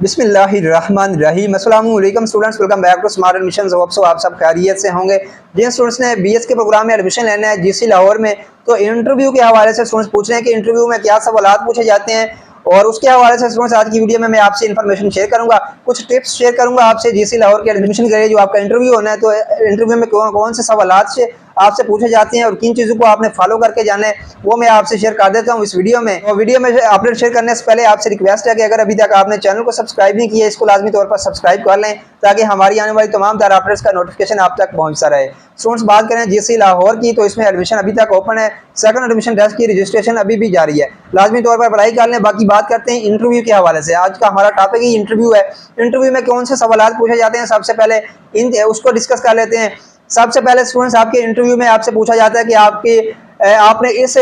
बिस्मिल्लाहिर्रहमानिर्रहीम। अस्सलाम वालेकुम students, welcome back to smart admission. आप सब खैरियत से होंगे। जिन स्टूडेंट्स ने बीएस के प्रोग्राम में एडमिशन लेना है जीसी लाहौर में, तो इंटरव्यू के हवाले से स्टूडेंट्स पूछ रहे हैं कि इंटरव्यू में क्या सवालात पूछे जाते हैं, और उसके हवाले से स्टूडेंट्स आज की वीडियो में मैं आपसे इन्फॉर्मेशन शेयर करूंगा, कुछ टिप्स शेयर करूंगा आपसे जीसी लाहौर के एडमिशन के लिए जो आपका इंटरव्यू होना है। तो इंटरव्यू में कौन कौन से सवालात से आपसे पूछे जाते हैं और किन चीज़ों को आपने फॉलो करके जाना है, वो मैं आपसे शेयर कर देता हूँ इस वीडियो में। और वीडियो में अपडेट शेयर करने से पहले आपसे रिक्वेस्ट है कि अगर अभी तक आपने चैनल को सब्सक्राइब नहीं किया, इसको लाजमी तौर पर सब्सक्राइब कर लें ताकि हमारी आने वाली तमाम तरह अपडेट्स का नोटिफिकेशन आप तक पहुंचता रहे। स्टूडेंट्स, बात करें जीसी लाहौर की, तो इसमें एडमिशन अभी तक ओपन है। सेकंड एडमिशन टेस्ट की रजिस्ट्रेशन अभी भी जारी है, लाजमी तौर पर अप्लाई कर लें। बाकी बात करते हैं इंटरव्यू के हवाले से। आज का हमारा टॉपिक ही इंटरव्यू है। इंटरव्यू में कौन से सवाल पूछे जाते हैं, सबसे पहले उसको डिस्कस कर लेते हैं। सबसे पहले स्टूडेंट्स, आपके इंटरव्यू में आपसे पूछा जाता है कि आपने इस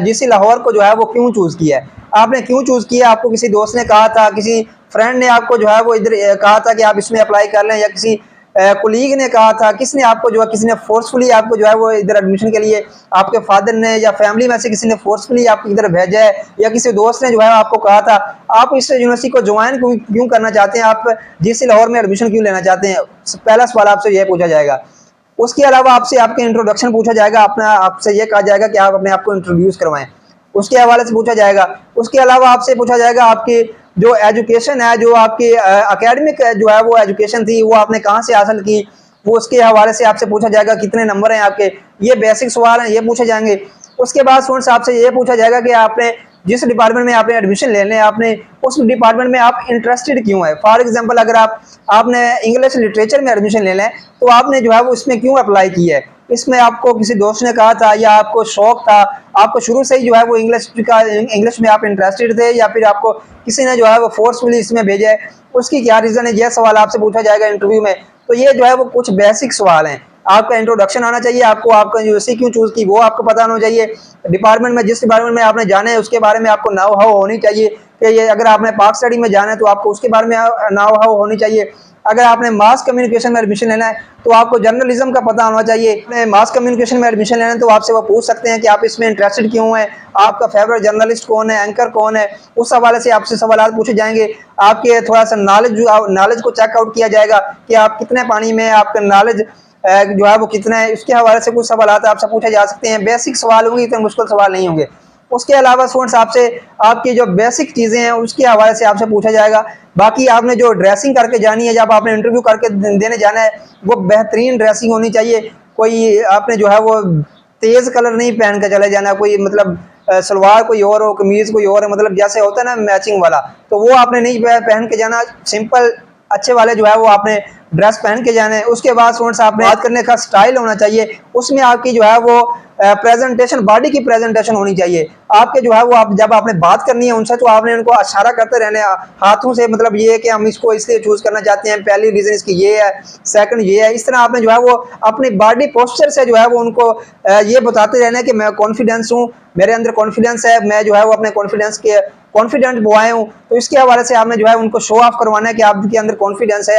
जीसी लाहौर को जो है वो क्यों चूज़ किया है। आपने क्यों चूज़ किया? आपको किसी दोस्त ने कहा था, किसी फ्रेंड ने आपको जो है वो इधर कहा था कि आप इसमें अप्लाई कर लें, या किसी कुलीग ने कहा था, किसने आपको जो है, किसी ने फोर्सफुली आपको जो है वो इधर एडमिशन के लिए, आपके फादर ने या फैमिली में से किसी ने फोर्सफुली आपको इधर भेजा है, या किसी दोस्त ने जो है आपको कहा था आप इस यूनिवर्सिटी को ज्वाइन क्यों करना चाहते हैं, आप जीसी लाहौर में एडमिशन क्यों लेना चाहते हैं। पहला सवाल आपसे यह पूछा जाएगा। उसके अलावा आपसे आपके इंट्रोडक्शन पूछा जाएगा, अपना आपसे ये कहा जाएगा कि आप अपने आप को इंट्रोड्यूस करवाएं, उसके हवाले से पूछा जाएगा। उसके अलावा आपसे पूछा जाएगा आपकी जो एजुकेशन है, जो आपकी एकेडमिक जो है वो एजुकेशन थी, वो आपने कहाँ से हासिल की, वो उसके हवाले से आपसे पूछा जाएगा। कितने नंबर हैं आपके, ये बेसिक सवाल हैं, ये पूछे जाएंगे। उसके बाद स्टूडेंट्स आपसे ये पूछा जाएगा कि आपने जिस डिपार्टमेंट में आपने एडमिशन लेने हैं, आपने उस डिपार्टमेंट में आप इंटरेस्टेड क्यों है। फॉर एग्जांपल, अगर आपने इंग्लिश लिटरेचर में एडमिशन लेना है, तो आपने जो है वो इसमें क्यों अप्लाई किया है। इसमें आपको किसी दोस्त ने कहा था, या आपको शौक था, आपको शुरू से ही जो है वो इंग्लिश में आप इंटरेस्टेड थे, या फिर आपको किसी ने जो है वो फोर्सफुली इसमें भेजा है, उसकी क्या रीज़न है, यह सवाल आपसे पूछा जाएगा इंटरव्यू में। तो ये जो है वो कुछ बेसिक सवाल हैं। आपका इंट्रोडक्शन आना चाहिए, आपको आपका यूनिवर्सिटी क्यों चूज़ की वो आपको पता होना चाहिए। डिपार्टमेंट में, जिस डिपार्टमेंट में आपने जाना है, उसके बारे में आपको नाउ हाउ होनी चाहिए कि ये अगर आपने पाक स्टडी में जाना है तो आपको उसके बारे में नाउ हाउ होनी चाहिए। अगर आपने मास कम्युनिकेशन में एडमिशन लेना है तो आपको जर्नलिज्म का पता होना चाहिए। मास कम्युनिकेशन में एडमिशन लेना है तो आपसे वो पूछ सकते हैं कि आप इसमें इंटरेस्टेड क्यों हैं, आपका फेवरेट जर्नलिस्ट कौन है, एंकर कौन है, उस हवाले से आपसे सवाल पूछे जाएंगे। आपके थोड़ा सा नॉलेज को चेकआउट किया जाएगा कि आप कितने पानी में, आपका नॉलेज जो है वो कितना है, उसके हवाले से कुछ सवाल आपसे पूछे जा सकते हैं। बेसिक सवाल होंगे, इतने मुश्किल सवाल नहीं होंगे। उसके अलावा स्टूडेंट्स आपसे आपकी जो बेसिक चीज़ें हैं उसके हवाले से आपसे पूछा जाएगा। बाकी आपने जो ड्रेसिंग करके जानी है, जब आपने इंटरव्यू करके देने जाना है, वो बेहतरीन ड्रेसिंग होनी चाहिए। कोई आपने जो है वो तेज़ कलर नहीं पहन के चले जाना, कोई मतलब सलवार कोई और हो, कमीज़ कोई और है, मतलब जैसे होता है ना मैचिंग वाला, तो वो आपने नहीं पहन के जाना। सिंपल अच्छे वाले जो है वो आपने ड्रेस पहन के जाना है। उसके बाद स्टूडेंट्स आपने बात करने का स्टाइल होना चाहिए, उसमें आपकी जो है वो प्रेजेंटेशन, बॉडी की प्रेजेंटेशन होनी चाहिए। आपके जो है वो आप जब आपने बात करनी है उनसे, तो आपने उनको इशारा करते रहने हाथों से, मतलब ये है कि हम इसको इसलिए चूज करना चाहते हैं, पहली रीजन इसकी ये है, सेकंड ये है। इस तरह आपने जो है वो अपनी बॉडी पोस्चर से जो है वो उनको ये बताते रहना कि मैं कॉन्फिडेंस हूँ, मेरे अंदर कॉन्फिडेंस है, मैं जो है वो अपने कॉन्फिडेंस के कॉन्फिडेंट बॉय हूँ। तो इसके हवाले से आपने जो है उनको शो ऑफ करवाना है कि आपके अंदर कॉन्फिडेंस है,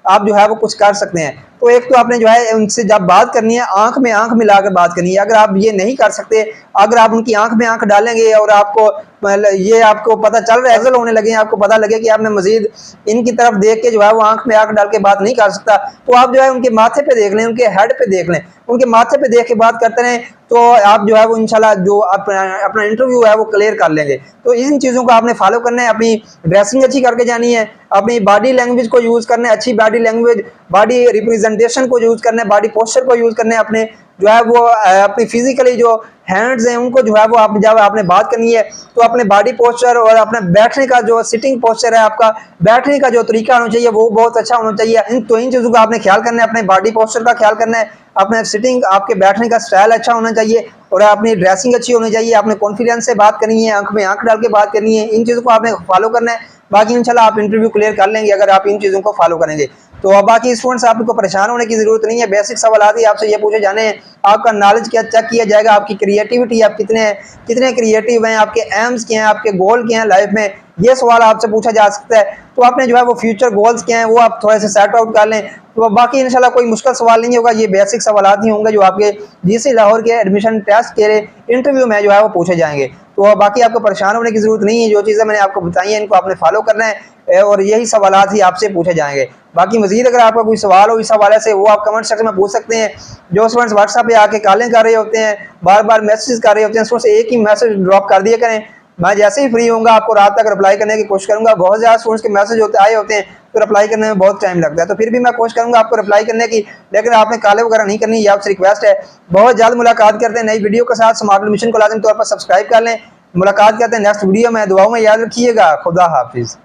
आप जो है वो कुछ कर सकते हैं। तो एक तो आपने जो है उनसे जब बात करनी है, आंख में आंख मिलाकर बात करनी है। अगर आप ये नहीं कर सकते, अगर आप उनकी आंख में आंख डालेंगे और आपको पता चल रहा है, एग्जल होने लगे, आपको पता लगे कि आपने मजीद इनकी तरफ देख के जो है वो आंख में आंख डाल के बात नहीं कर सकता, तो आप जो है उनके माथे पे देख लें, उनके हेड पे देख लें, उनके माथे पे देख के बात करते रहें, तो आप जो है वो इंशाल्लाह जो अपना इंटरव्यू है वो क्लियर कर लेंगे। तो इन चीज़ों को आपने फॉलो करना है। अपनी ड्रेसिंग अच्छी करके जानी है, अपनी बॉडी लैंग्वेज को यूज़ करना है, अच्छी बॉडी लैंग्वेज, बॉडी रिप्रेजेंटेशन को यूज़ करना है, बॉडी पोस्चर को यूज़ करना है। अपने जो है वो अपनी फिजिकली जो हैंड्स हैं उनको जो है वो आप जब आपने बात करनी है तो अपने बॉडी पोस्चर और अपने बैठने का जो सिटिंग पोस्चर है, आपका बैठने का जो तरीका होना चाहिए वो बहुत अच्छा होना चाहिए। इन चीज़ों का आपने ख्याल करना है, अपने बॉडी पोस्चर का ख्याल करना है, अपने सिटिंग, आपके बैठने का स्टाइल अच्छा होना चाहिए, और अपनी ड्रेसिंग अच्छी होनी चाहिए। आपने कॉन्फिडेंस से बात करनी है, आंख में आंख डाल के बात करनी है। इन चीज़ों को आपने फॉलो करना है। बाकी इंशाल्लाह आप इंटरव्यू क्लियर कर लेंगे अगर आप इन चीज़ों को फॉलो करेंगे। तो अब बाकी स्टूडेंट्स आपको परेशान होने की जरूरत नहीं है। बेसिक सवाल ही आपसे ये पूछे जाने हैं। आपका नॉलेज क्या चेक किया जाएगा, आपकी क्रिएटिविटी, आप कितने क्रिएटिव हैं, आपके एम्स क्या हैं, आपके गोल क्या हैं लाइफ में, ये सवाल आपसे पूछा जा सकता है। तो आपने जो है वो फ्यूचर गोल्स क्या हैं वो आप थोड़े से सेट आउट कर लें। तो बाकी इंशाल्लाह कोई मुश्किल सवाल नहीं होगा, ये बेसिक सवाल ही होंगे जो आपके जीसी लाहौर के एडमिशन टेस्ट के इंटरव्यू में जो है वो पूछे जाएंगे। तो बाकी आपको परेशान होने की ज़रूरत नहीं है। जो चीज़ें मैंने आपको बताई हैं इनको आपने फॉलो करना है और यही सवालात ही आपसे पूछे जाएंगे। बाकी मज़ीद अगर आपका कोई सवाल हो इस हवाले से वो आप कमेंट सेक्शन में पूछ सकते हैं। जो स्टूडेंट्स व्हाट्सएप पे आके कॉलिंग कर रहे होते हैं, बार बार मैसेज कर रहे होते हैं, स्टूडेंट्स एक ही मैसेज ड्रॉप कर दिया करें। मैं जैसे ही फ्री होऊंगा आपको रात तक रिप्लाई करने की कोशिश करूंगा। बहुत ज़्यादा स्टूडेंट्स के मैसेज आए होते हैं तो रिप्लाई करने में बहुत टाइम लगता है, तो फिर भी मैं कोशिश करूंगा आपको रिप्लाई करने की, लेकिन आपने कॉल वगैरह नहीं करनी, ये आपसे रिक्वेस्ट है। बहुत जल्द मुलाकात करते हैं नई वीडियो के साथ। स्मार्ट मिशन को लाजिम तौर पर सब्सक्राइब कर लें। मुलाकात करते हैं नेक्स्ट वीडियो में। दुआओं में याद रखिएगा। खुदा हाफिज़।